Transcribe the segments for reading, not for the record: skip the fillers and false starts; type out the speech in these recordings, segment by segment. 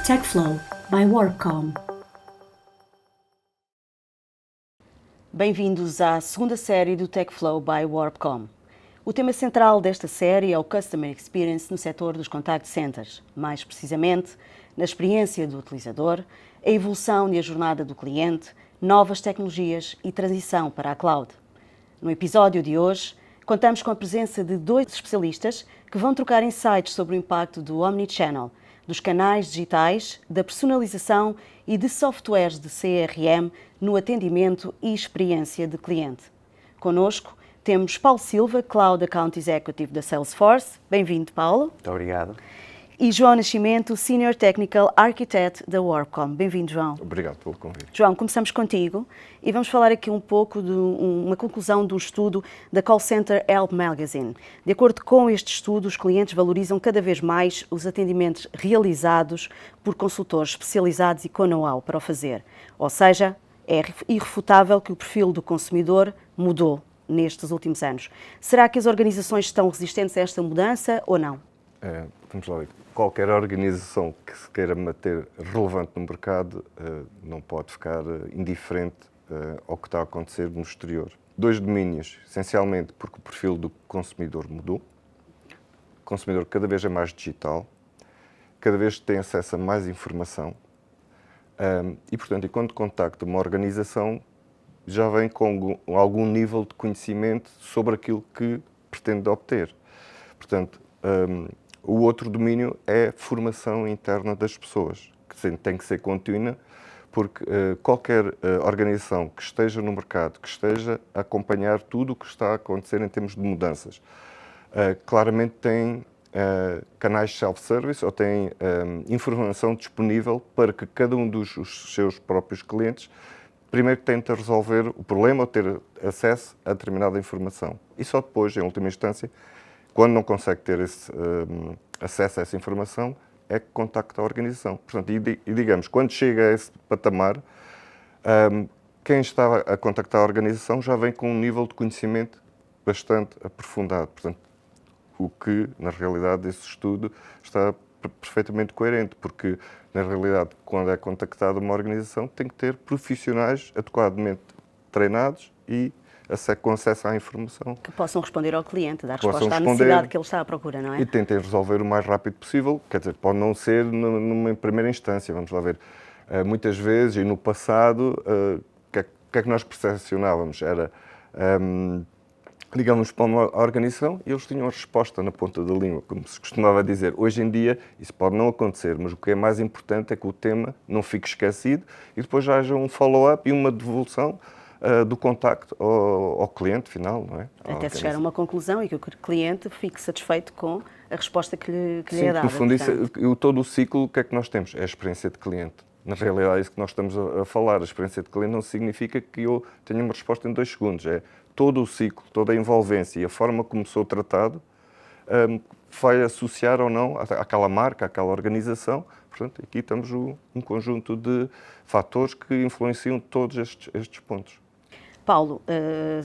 TechFlow by WarpCom. Bem-vindos à segunda série do TechFlow by WarpCom. O tema central desta série é o Customer Experience no setor dos Contact Centers, mais precisamente na experiência do utilizador, a evolução e a jornada do cliente, novas tecnologias e transição para a cloud. No episódio de hoje, contamos com a presença de dois especialistas que vão trocar insights sobre o impacto do Omnichannel, dos canais digitais, da personalização e de softwares de CRM no atendimento e experiência de cliente. Connosco temos Paulo Silva, Cloud Account Executive da Salesforce. Bem-vindo, Paulo. Muito obrigado. E João Nascimento, Senior Technical Architect da WarpCom. Bem-vindo, João. Obrigado pelo convite. João, começamos contigo e vamos falar aqui um pouco de uma conclusão de um estudo da Call Center Help Magazine. De acordo com este estudo, os clientes valorizam cada vez mais os atendimentos realizados por consultores especializados e com know-how para o fazer. Ou seja, é irrefutável que o perfil do consumidor mudou nestes últimos anos. Será que as organizações estão resistentes a esta mudança ou não? Vamos lá ver. Qualquer organização que se queira manter relevante no mercado não pode ficar indiferente ao que está a acontecer no exterior. Dois domínios, essencialmente porque o perfil do consumidor mudou. O consumidor cada vez é mais digital, cada vez tem acesso a mais informação e, portanto, enquanto contacta uma organização, já vem com algum nível de conhecimento sobre aquilo que pretende obter. Portanto, o outro domínio é a formação interna das pessoas, que tem que ser contínua, porque qualquer organização que esteja no mercado, que esteja a acompanhar tudo o que está a acontecer em termos de mudanças, claramente tem canais de self-service ou tem informação disponível para que cada um dos seus próprios clientes primeiro tente resolver o problema ou ter acesso a determinada informação. E só depois, em última instância, quando não consegue ter esse acesso a essa informação, é que contacta a organização. Portanto, e digamos, quando chega a esse patamar, quem está a contactar a organização já vem com um nível de conhecimento bastante aprofundado. Portanto, o que, na realidade, esse estudo está perfeitamente coerente, porque, na realidade, quando é contactada uma organização, tem que ter profissionais adequadamente treinados e com acesso à informação. Que possam responder ao cliente, dar resposta à necessidade que ele está à procura, não é? E tentem resolver o mais rápido possível, quer dizer, pode não ser numa primeira instância, vamos lá ver. Muitas vezes, e no passado, o que é que nós percepcionávamos? Era, ligamos para uma organização e eles tinham a resposta na ponta da língua, como se costumava dizer. Hoje em dia, isso pode não acontecer, mas o que é mais importante é que o tema não fique esquecido e depois já haja um follow-up e uma devolução do contacto ao cliente final, não é? Até se chegar a uma conclusão e que o cliente fique satisfeito com a resposta que lhe é dada. No fundo, todo o ciclo, o que é que nós temos? É a experiência de cliente. Na realidade, é isso que nós estamos a falar. A experiência de cliente não significa que eu tenha uma resposta em 2 segundos. É todo o ciclo, toda a envolvência e a forma como sou tratado vai associar ou não àquela marca, àquela organização. Portanto, aqui temos um conjunto de fatores que influenciam todos estes pontos. Paulo,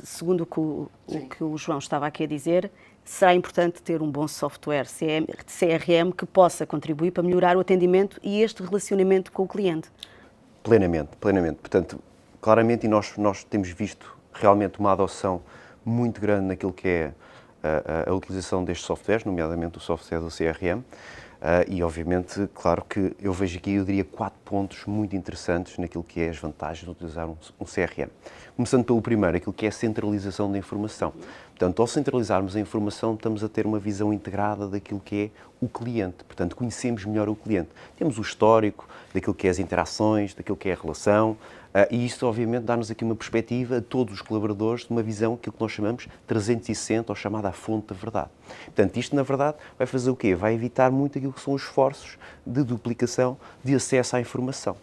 segundo o que o João estava aqui a dizer, será importante ter um bom software CRM que possa contribuir para melhorar o atendimento e este relacionamento com o cliente? Plenamente. Portanto, claramente, e nós temos visto realmente uma adoção muito grande naquilo que é a utilização destes softwares, nomeadamente o software do CRM, e obviamente, claro que eu vejo aqui, eu diria, 4 pontos muito interessantes naquilo que é as vantagens de utilizar um CRM. Começando pelo primeiro, aquilo que é a centralização da informação. Portanto, ao centralizarmos a informação, estamos a ter uma visão integrada daquilo que é o cliente. Portanto, conhecemos melhor o cliente. Temos o histórico daquilo que é as interações, daquilo que é a relação, e isto, obviamente, dá-nos aqui uma perspectiva a todos os colaboradores de uma visão, aquilo que nós chamamos 360, ou chamada a fonte da verdade. Portanto, isto, na verdade, vai fazer o quê? Vai evitar muito aquilo que são os esforços de duplicação, de acesso à informação.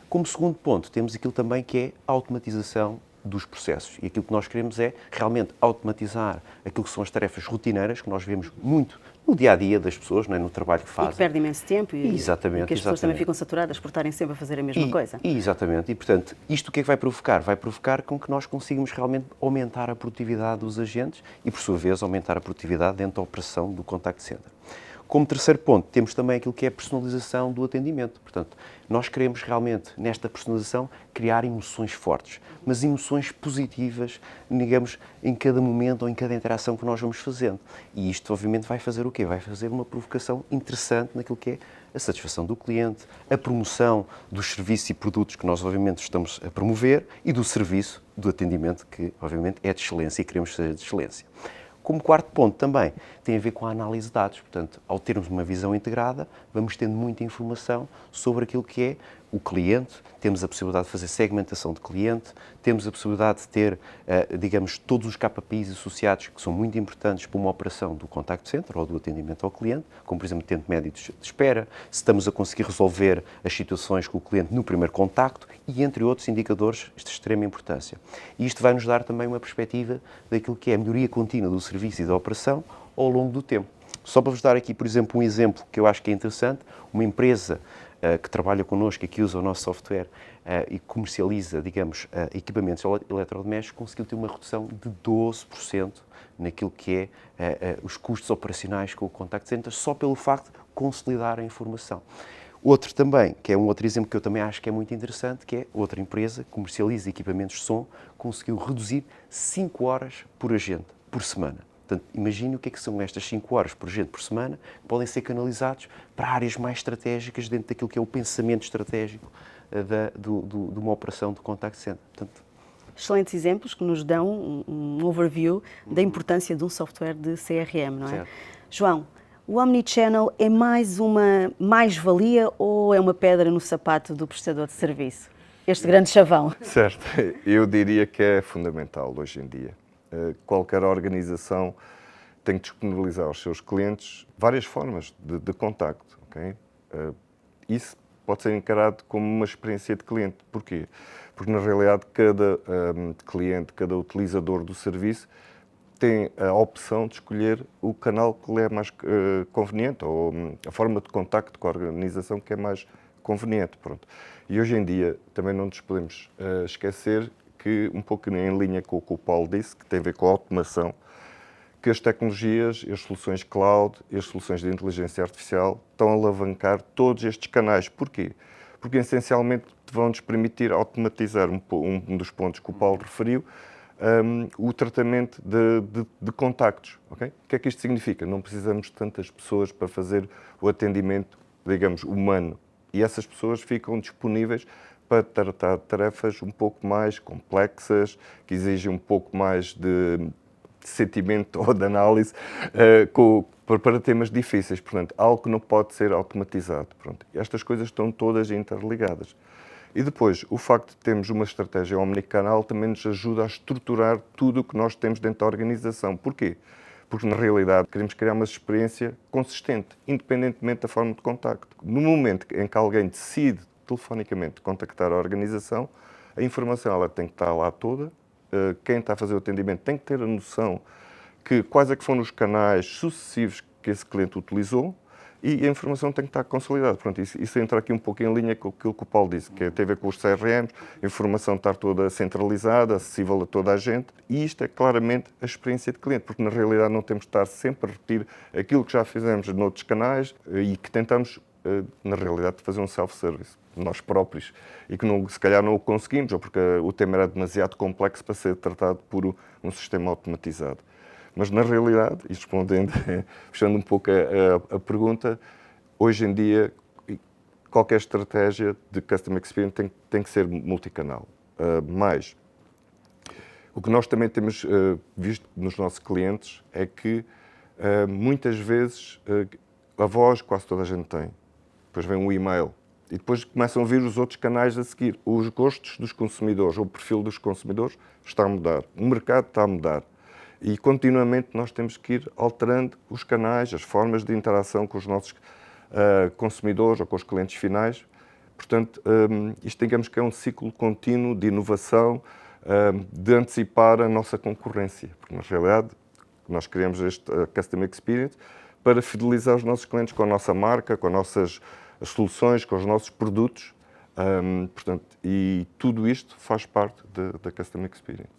Como segundo ponto, temos aquilo também que é a automatização dos processos. E aquilo que nós queremos é realmente automatizar aquilo que são as tarefas rotineiras, que nós vemos muito no dia-a-dia das pessoas, não é? No trabalho que fazem. E que perde imenso tempo e exatamente, que as pessoas também ficam saturadas por estarem sempre a fazer a mesma coisa. Exatamente. E, portanto, isto o que é que vai provocar? Vai provocar com que nós consigamos realmente aumentar a produtividade dos agentes e, por sua vez, aumentar a produtividade dentro da operação do contact center. Como terceiro ponto, temos também aquilo que é a personalização do atendimento. Portanto, nós queremos realmente, nesta personalização, criar emoções fortes, mas emoções positivas, digamos, em cada momento ou em cada interação que nós vamos fazendo. E isto, obviamente, vai fazer o quê? Vai fazer uma provocação interessante naquilo que é a satisfação do cliente, a promoção dos serviços e produtos que nós, obviamente, estamos a promover e do serviço, do atendimento, que, obviamente, é de excelência e queremos que seja de excelência. Como quarto ponto também tem a ver com a análise de dados. Portanto, ao termos uma visão integrada, vamos tendo muita informação sobre aquilo que é o cliente, temos a possibilidade de fazer segmentação de cliente, temos a possibilidade de ter, digamos, todos os KPIs associados que são muito importantes para uma operação do contact center ou do atendimento ao cliente, como, por exemplo, tempo médio de espera, se estamos a conseguir resolver as situações com o cliente no primeiro contacto e, entre outros indicadores de extrema importância. E isto vai nos dar também uma perspectiva daquilo que é a melhoria contínua do serviço e da operação ao longo do tempo. Só para vos dar aqui, por exemplo, um exemplo que eu acho que é interessante, uma empresa que trabalha connosco e que usa o nosso software e comercializa, digamos, equipamentos eletrodomésticos, conseguiu ter uma redução de 12% naquilo que é os custos operacionais com o contact center, só pelo facto de consolidar a informação. Outro também, que é um outro exemplo que eu também acho que é muito interessante, que é outra empresa que comercializa equipamentos de som, conseguiu reduzir 5 horas por agente, por semana. Portanto, imagine o que são estas 5 horas por agente por semana, que podem ser canalizados para áreas mais estratégicas dentro daquilo que é o pensamento estratégico de uma operação de contact center. Portanto, excelentes exemplos que nos dão um overview da importância de um software de CRM, não é? Certo. João, o Omnichannel é mais uma mais-valia ou é uma pedra no sapato do prestador de serviço? Este grande chavão. Certo, eu diria que é fundamental hoje em dia. Qualquer organização tem que disponibilizar aos seus clientes várias formas de contacto. Okay? Isso pode ser encarado como uma experiência de cliente. Porquê? Porque, na realidade, cada cliente, cada utilizador do serviço tem a opção de escolher o canal que lhe é mais conveniente ou a forma de contacto com a organização que é mais conveniente. Pronto. E hoje em dia também não nos podemos esquecer que, um pouco em linha com o que o Paulo disse, que tem a ver com a automação, que as tecnologias, as soluções cloud, as soluções de inteligência artificial estão a alavancar todos estes canais. Porquê? Porque, essencialmente, vão-nos permitir automatizar um dos pontos que o Paulo referiu, o tratamento de contactos. Okay? O que é que isto significa? Não precisamos de tantas pessoas para fazer o atendimento, digamos, humano. E essas pessoas ficam disponíveis para tratar tarefas um pouco mais complexas, que exigem um pouco mais de sentimento ou de análise para temas difíceis. Portanto, algo que não pode ser automatizado. Pronto. Estas coisas estão todas interligadas. E depois, o facto de termos uma estratégia omnicanal também nos ajuda a estruturar tudo o que nós temos dentro da organização. Porquê? Porque, na realidade, queremos criar uma experiência consistente, independentemente da forma de contacto. No momento em que alguém decide telefonicamente contactar a organização, a informação ela tem que estar lá toda, quem está a fazer o atendimento tem que ter a noção que quais é que foram os canais sucessivos que esse cliente utilizou e a informação tem que estar consolidada. Pronto, isso entra aqui um pouco em linha com aquilo que o Paulo disse, que tem a ver com os CRMs, a informação estar toda centralizada, acessível a toda a gente, e isto é claramente a experiência de cliente, porque na realidade não temos de estar sempre a repetir aquilo que já fizemos noutros canais e que tentamos, na realidade, fazer um self-service, nós próprios, e que se calhar não o conseguimos, ou porque o tema era demasiado complexo para ser tratado por um sistema automatizado. Mas, na realidade, e respondendo, fechando um pouco a pergunta, hoje em dia, qualquer estratégia de Customer Experience tem que ser multicanal. Mas, o que nós também temos visto nos nossos clientes é que, muitas vezes, a voz quase toda a gente tem. Depois vem um e-mail. E depois começam a vir os outros canais a seguir. Os gostos dos consumidores, o perfil dos consumidores está a mudar. O mercado está a mudar. E continuamente nós temos que ir alterando os canais, as formas de interação com os nossos consumidores ou com os clientes finais. Portanto, isto digamos que é um ciclo contínuo de inovação, de antecipar a nossa concorrência. Porque na realidade nós criamos este Customer Experience para fidelizar os nossos clientes com a nossa marca, com as nossas soluções, com os nossos produtos. Portanto, e tudo isto faz parte da Customer Experience.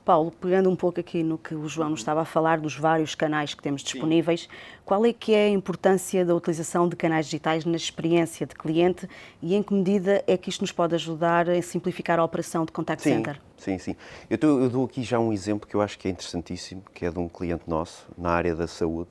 Paulo, pegando um pouco aqui no que o João nos estava a falar, dos vários canais que temos disponíveis, qual é que é a importância da utilização de canais digitais na experiência de cliente e em que medida é que isto nos pode ajudar a simplificar a operação de contact center? Sim. Eu dou aqui já um exemplo que eu acho que é interessantíssimo, que é de um cliente nosso, na área da saúde,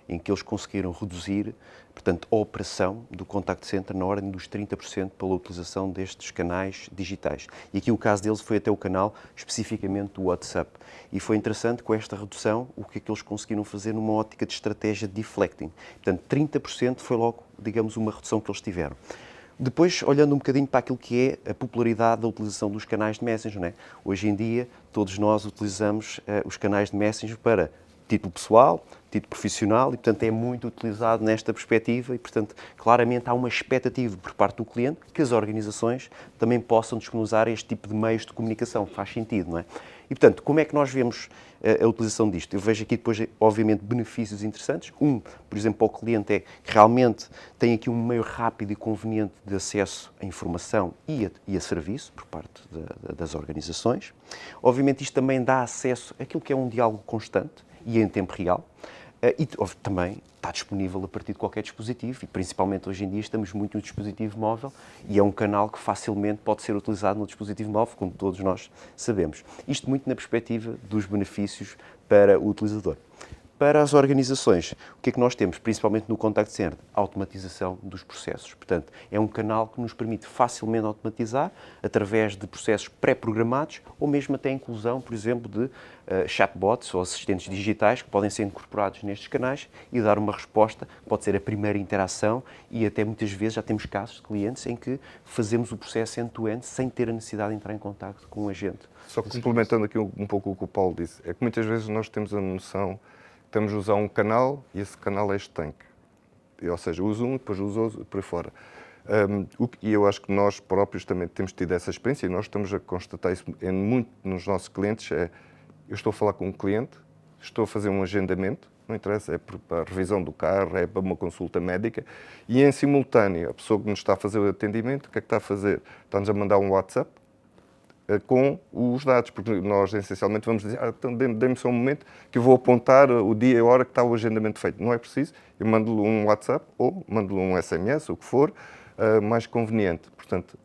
em que eles conseguiram reduzir, portanto, a operação do contact center na ordem dos 30% pela utilização destes canais digitais. E aqui o caso deles foi até o canal especificamente do WhatsApp. E foi interessante, com esta redução, o que é que eles conseguiram fazer numa ótica de estratégia de deflecting. Portanto, 30% foi logo, digamos, uma redução que eles tiveram. Depois, olhando um bocadinho para aquilo que é a popularidade da utilização dos canais de Messenger, não é? Hoje em dia, todos nós utilizamos os canais de Messenger para título pessoal, título profissional e, portanto, é muito utilizado nesta perspectiva e, portanto, claramente há uma expectativa por parte do cliente que as organizações também possam disponibilizar este tipo de meios de comunicação. Faz sentido, não é? E, portanto, como é que nós vemos a utilização disto? Eu vejo aqui depois, obviamente, benefícios interessantes. Por exemplo, para o cliente é que realmente tem aqui um meio rápido e conveniente de acesso à informação e a serviço por parte das organizações. Obviamente, isto também dá acesso àquilo que é um diálogo constante e em tempo real. E também está disponível a partir de qualquer dispositivo e principalmente hoje em dia estamos muito no dispositivo móvel e é um canal que facilmente pode ser utilizado no dispositivo móvel, como todos nós sabemos. Isto muito na perspectiva dos benefícios para o utilizador. Para as organizações, o que é que nós temos, principalmente no contact center? A automatização dos processos. Portanto, é um canal que nos permite facilmente automatizar através de processos pré-programados ou mesmo até a inclusão, por exemplo, de chatbots ou assistentes digitais que podem ser incorporados nestes canais e dar uma resposta, pode ser a primeira interação e até muitas vezes já temos casos de clientes em que fazemos o processo end-to-end sem ter a necessidade de entrar em contacto com o agente. Só complementando aqui um pouco o que o Paulo disse, é que muitas vezes nós temos a noção que estamos a usar um canal e esse canal é estanque. Ou seja, uso um, depois uso outro, por aí fora. E eu acho que nós próprios também temos tido essa experiência e nós estamos a constatar isso muito nos nossos clientes. Eu estou a falar com um cliente, estou a fazer um agendamento, não interessa, é para a revisão do carro, é para uma consulta médica, e em simultâneo, a pessoa que nos está a fazer o atendimento, o que é que está a fazer? Está-nos a mandar um WhatsApp com os dados, porque nós essencialmente vamos dizer, então dê-me só um momento que eu vou apontar o dia e a hora que está o agendamento feito. Não é preciso, eu mando-lhe um WhatsApp ou mando-lhe um SMS, o que for, mais conveniente. Portanto,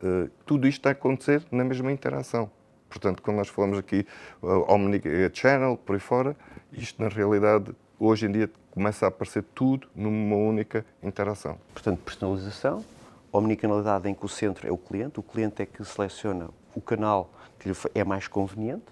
tudo isto está a acontecer na mesma interação. Portanto, quando nós falamos aqui Omnichannel, por aí fora, isto na realidade, hoje em dia, começa a aparecer tudo numa única interação. Portanto, personalização, omnicanalidade em que o centro é o cliente é que seleciona o canal que lhe é mais conveniente.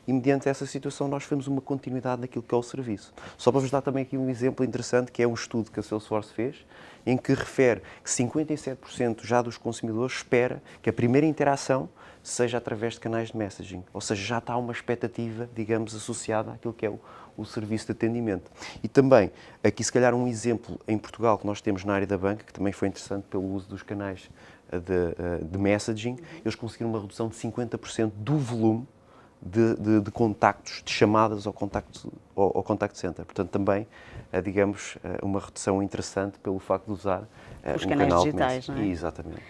E, mediante essa situação, nós fazemos uma continuidade daquilo que é o serviço. Só para vos dar também aqui um exemplo interessante, que é um estudo que a Salesforce fez, em que refere que 57% já dos consumidores espera que a primeira interação seja através de canais de messaging. Ou seja, já está uma expectativa, digamos, associada àquilo que é o serviço de atendimento. E também, aqui se calhar um exemplo em Portugal que nós temos na área da banca, que também foi interessante pelo uso dos canais de messaging, eles conseguiram uma redução de 50% do volume de contactos, de chamadas ao contact center. Portanto, também, digamos, uma redução interessante pelo facto de usar os um canais canal digitais, de não é? Exatamente.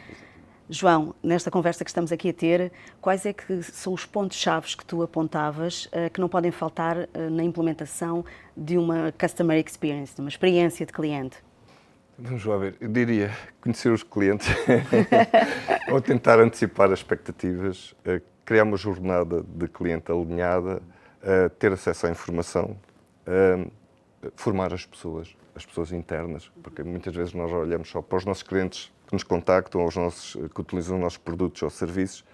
João, nesta conversa que estamos aqui a ter, quais é que são os pontos-chave que tu apontavas que não podem faltar na implementação de uma customer experience, de uma experiência de cliente? Vamos lá ver, eu diria conhecer os clientes ou tentar antecipar as expectativas, criar uma jornada de cliente alinhada, ter acesso à informação, formar as pessoas internas, porque muitas vezes nós olhamos só para os nossos clientes que nos contactam, que utilizam os nossos produtos ou serviços,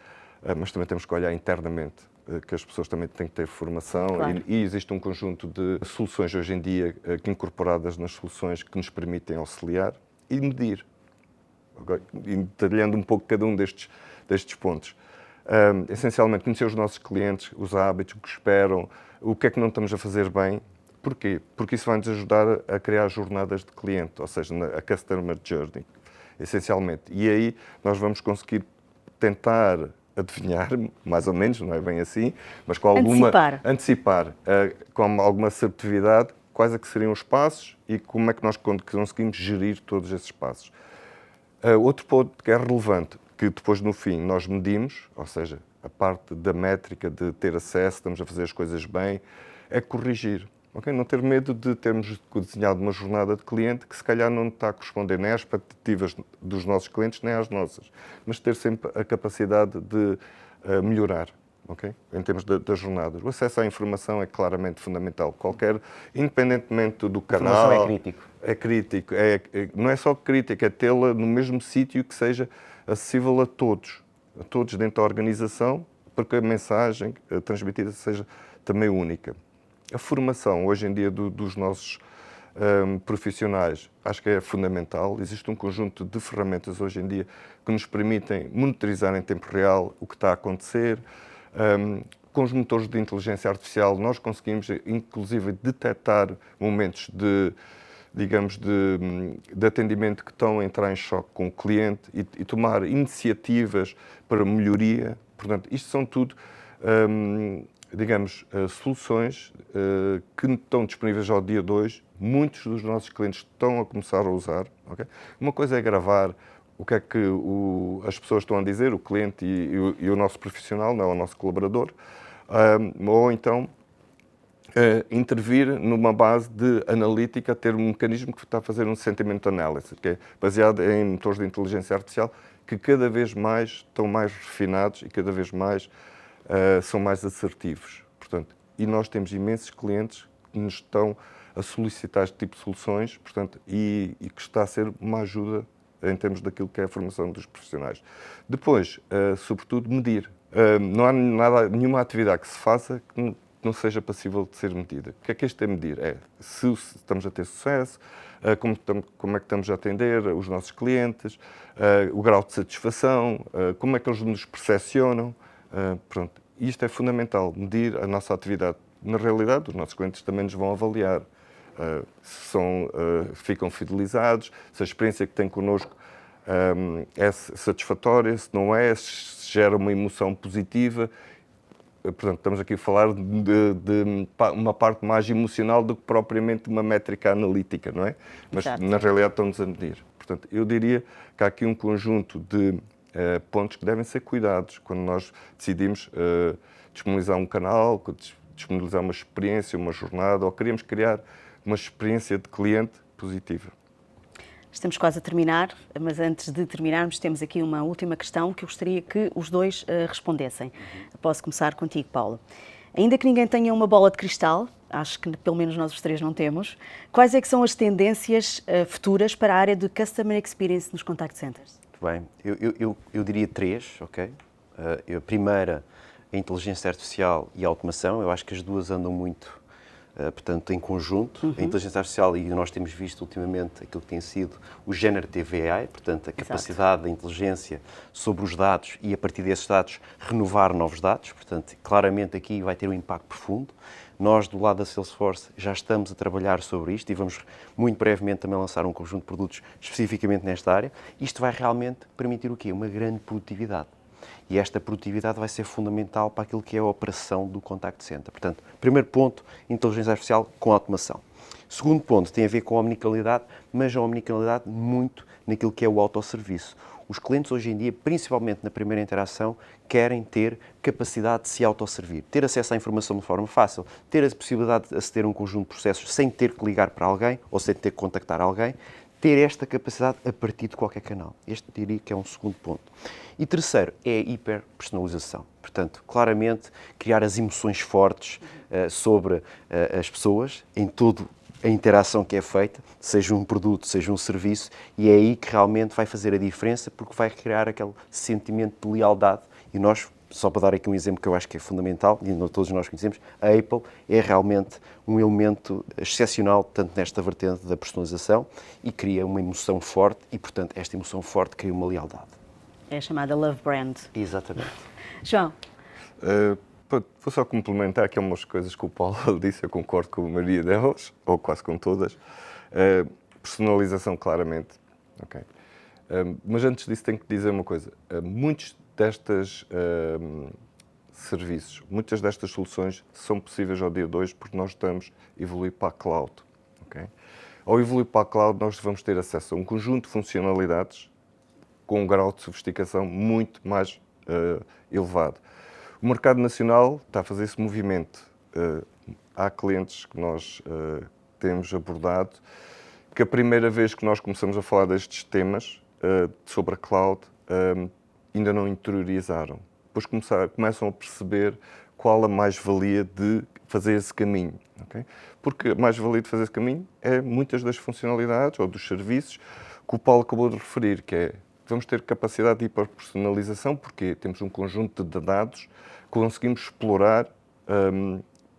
mas também temos que olhar internamente, que as pessoas também têm que ter formação. Claro. E existe um conjunto de soluções hoje em dia que incorporadas nas soluções que nos permitem auxiliar e medir, okay? E detalhando um pouco cada um destes pontos. Essencialmente conhecer os nossos clientes, os hábitos, o que esperam, o que é que não estamos a fazer bem. Porquê? Porque isso vai-nos ajudar a criar jornadas de cliente, ou seja, a Customer Journey, essencialmente. E aí nós vamos conseguir tentar adivinhar, mais ou menos, não é bem assim, mas com alguma... Antecipar, com alguma assertividade, quais é que seriam os passos e como é que nós conseguimos gerir todos esses passos. Outro ponto que é relevante, que depois no fim nós medimos, ou seja, a parte da métrica, de ter acesso, estamos a fazer as coisas bem, é corrigir. Okay? Não ter medo de termos desenhado uma jornada de cliente que se calhar não está a corresponder nem às expectativas dos nossos clientes, nem às nossas, mas ter sempre a capacidade de melhorar. Okay? Em termos das jornadas. O acesso à informação é claramente fundamental. Independentemente do canal... A informação é crítico. É crítico. Não é só crítico, é tê-la no mesmo sítio que seja acessível a todos dentro da organização, para que a mensagem transmitida seja também única. A formação, hoje em dia, dos nossos profissionais, acho que é fundamental. Existe um conjunto de ferramentas hoje em dia que nos permitem monitorizar em tempo real o que está a acontecer. Com os motores de inteligência artificial, nós conseguimos, inclusive, detectar momentos de atendimento que estão a entrar em choque com o cliente e tomar iniciativas para melhoria. Portanto, isto são tudo, soluções que estão disponíveis ao dia de hoje. Muitos dos nossos clientes estão a começar a usar. Okay? Uma coisa é gravar o que é que as pessoas estão a dizer, o cliente e o nosso profissional, não é o nosso colaborador, ou então intervir numa base de analítica, ter um mecanismo que está a fazer um sentiment analysis, que é baseado em motores de inteligência artificial que cada vez mais estão mais refinados e cada vez mais são mais assertivos. Portanto, e nós temos imensos clientes que nos estão a solicitar este tipo de soluções, portanto, e que está a ser uma ajuda em termos daquilo que é a formação dos profissionais. Depois, sobretudo, medir. Não há nenhuma atividade que se faça que não seja passível de ser medida. O que é isto é medir? É se estamos a ter sucesso, como é que estamos a atender os nossos clientes, o grau de satisfação, como é que eles nos percepcionam. Pronto. Isto é fundamental, medir a nossa atividade. Na realidade, os nossos clientes também nos vão avaliar. Se ficam fidelizados, se a experiência que têm connosco é satisfatória, se não é, se gera uma emoção positiva. Portanto, estamos aqui a falar de uma parte mais emocional do que propriamente uma métrica analítica, não é? Mas, Exato. Na realidade, estamos a medir. Portanto, eu diria que há aqui um conjunto de pontos que devem ser cuidados quando nós decidimos disponibilizar um canal, disponibilizar uma experiência, uma jornada, ou queremos criar uma experiência de cliente positiva. Estamos quase a terminar, mas antes de terminarmos temos aqui uma última questão que eu gostaria que os dois respondessem. Posso começar contigo, Paulo. Ainda que ninguém tenha uma bola de cristal, acho que pelo menos nós os três não temos, quais é que são as tendências futuras para a área de Customer Experience nos Contact Centers? Muito bem, eu diria três, ok? A primeira, a inteligência artificial e a automação. Eu acho que as duas andam muito portanto, em conjunto. A inteligência artificial, e nós temos visto ultimamente aquilo que tem sido o Generative AI, portanto, a capacidade da inteligência sobre os dados e, a partir desses dados, renovar novos dados. Portanto, claramente aqui vai ter um impacto profundo. Nós, do lado da Salesforce, já estamos a trabalhar sobre isto e vamos, muito brevemente, também lançar um conjunto de produtos especificamente nesta área. Isto vai realmente permitir o quê? Uma grande produtividade. E esta produtividade vai ser fundamental para aquilo que é a operação do contact center. Portanto, primeiro ponto, inteligência artificial com automação. Segundo ponto, tem a ver com a omnicanalidade, mas a omnicanalidade muito naquilo que é o autosserviço. Os clientes hoje em dia, principalmente na primeira interação, querem ter capacidade de se autosservir, ter acesso à informação de forma fácil, ter a possibilidade de aceder a um conjunto de processos sem ter que ligar para alguém ou sem ter que contactar alguém, ter esta capacidade a partir de qualquer canal. Este diria que é um segundo ponto. E terceiro é a hiperpersonalização. Portanto, claramente, criar as emoções fortes sobre as pessoas em toda a interação que é feita, seja um produto, seja um serviço, e é aí que realmente vai fazer a diferença, porque vai criar aquele sentimento de lealdade. E nós, só para dar aqui um exemplo que eu acho que é fundamental, e todos nós conhecemos, a Apple é realmente um elemento excepcional, tanto nesta vertente da personalização, e cria uma emoção forte, e, portanto, esta emoção forte cria uma lealdade. É a chamada Love Brand. Exatamente. João? Vou só complementar aqui umas coisas que o Paulo disse, eu concordo com a maioria delas, ou quase com todas. Personalização, claramente. Okay. Mas antes disso tenho que dizer uma coisa. Muitos destes serviços, muitas destas soluções são possíveis ao dia de hoje porque nós estamos a evoluir para a cloud. Okay? Ao evoluir para a cloud, nós vamos ter acesso a um conjunto de funcionalidades com um grau de sofisticação muito mais elevado. O mercado nacional está a fazer esse movimento. Há clientes que nós temos abordado que a primeira vez que nós começamos a falar destes temas sobre a cloud ainda não interiorizaram. Depois começam a perceber qual a mais-valia de fazer esse caminho. Okay? Porque a mais-valia de fazer esse caminho é muitas das funcionalidades ou dos serviços que o Paulo acabou de referir, que é vamos ter capacidade de hiperpersonalização porque temos um conjunto de dados que conseguimos explorar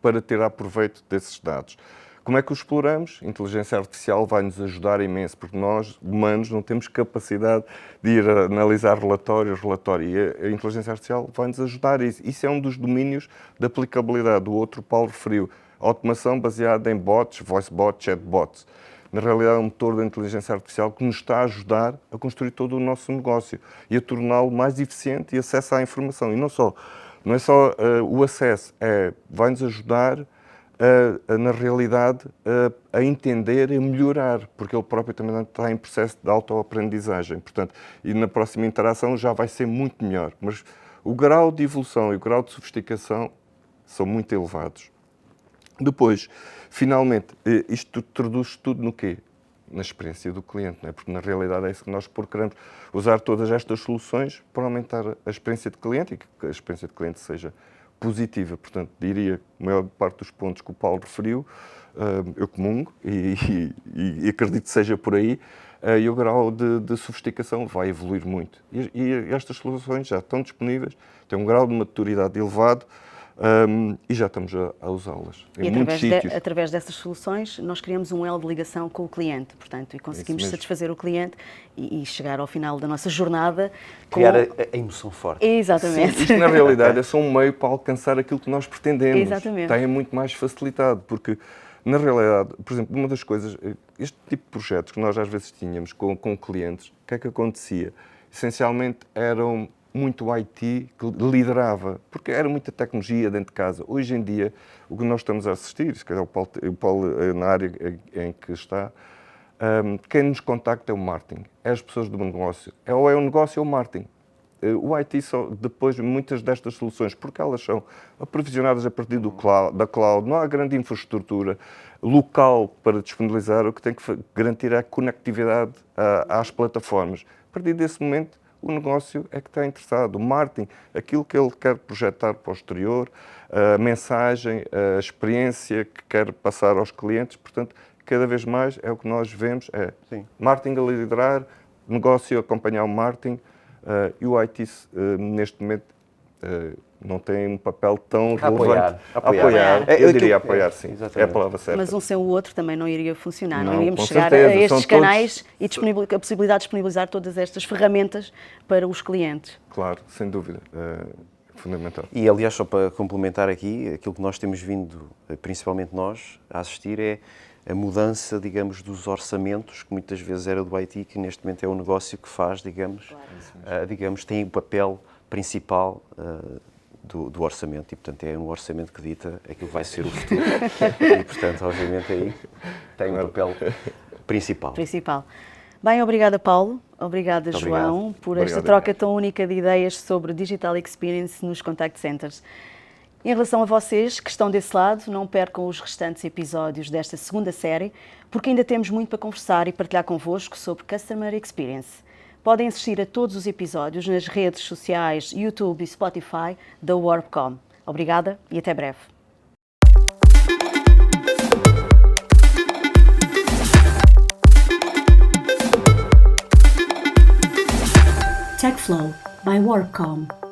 para tirar proveito desses dados. Como é que os exploramos? A inteligência artificial vai nos ajudar imenso, porque nós, humanos, não temos capacidade de ir analisar relatório, e a inteligência artificial vai nos ajudar. Isso é um dos domínios de aplicabilidade. O outro, o Paulo referiu, a automação baseada em bots, voice bots, chat bots. Na realidade, é um motor da inteligência artificial que nos está a ajudar a construir todo o nosso negócio e a torná-lo mais eficiente e acesso à informação. E não é só o acesso, vai-nos ajudar na realidade, a entender e melhorar, porque ele próprio também está em processo de autoaprendizagem. Portanto, e na próxima interação já vai ser muito melhor. Mas o grau de evolução e o grau de sofisticação são muito elevados. Depois, finalmente, isto traduz tudo no quê? Na experiência do cliente, não é? Porque na realidade é isso que nós procuramos, usar todas estas soluções para aumentar a experiência de cliente e que a experiência de cliente seja positiva. Portanto, diria que a maior parte dos pontos que o Paulo referiu, eu comungo e acredito que seja por aí, e o grau de sofisticação vai evoluir muito. E estas soluções já estão disponíveis, têm um grau de maturidade elevado, e já estamos a usá-las em muitos sítios. Através desstas soluções, nós criamos um elo de ligação com o cliente, portanto, e conseguimos satisfazer o cliente e chegar ao final da nossa jornada com... Criar a emoção forte. Exatamente. Sim, isto, na realidade, é só um meio para alcançar aquilo que nós pretendemos. Exatamente. Está muito mais facilitado, porque, na realidade, por exemplo, uma das coisas, este tipo de projetos que nós às vezes tínhamos com clientes, o que é que acontecia? Essencialmente eram muito IT que liderava, porque era muita tecnologia dentro de casa. Hoje em dia, o que nós estamos a assistir, se calhar o Paulo na área em que está, quem nos contacta é o marketing, é as pessoas do negócio. Ou é o negócio ou o marketing. O IT só, depois, muitas destas soluções, porque elas são aprovisionadas a partir da cloud, não há grande infraestrutura local para disponibilizar, o que tem que garantir é a conectividade às plataformas. A partir desse momento, o negócio é que está interessado. O marketing, aquilo que ele quer projetar para o exterior, a mensagem, a experiência que quer passar aos clientes. Portanto, cada vez mais é o que nós vemos, marketing a liderar, negócio a acompanhar o marketing, e o IT, neste momento, não tem um papel tão relevante. Apoiar. Eu diria apoiar, sim. Exatamente. É a palavra certa. Mas um sem o outro também não iria funcionar. Não iríamos chegar a estes canais e a possibilidade de disponibilizar todas estas ferramentas para os clientes. Claro, sem dúvida. Fundamental. E, aliás, só para complementar aqui, aquilo que nós temos vindo, principalmente nós, a assistir é a mudança, digamos, dos orçamentos, que muitas vezes era do IT, que neste momento é o negócio que faz, digamos, tem o papel principal do orçamento e, portanto, é um orçamento que dita aquilo que vai ser o futuro. E, portanto, obviamente, aí tem um papel principal. Bem, obrigada, Paulo. Obrigada, João, por esta troca tão única de ideias sobre Digital Experience nos Contact Centers. Em relação a vocês que estão desse lado, não percam os restantes episódios desta segunda série, porque ainda temos muito para conversar e partilhar convosco sobre Customer Experience. Podem assistir a todos os episódios nas redes sociais, YouTube e Spotify da WarpCom. Obrigada e até breve. TechFlow by WarpCom.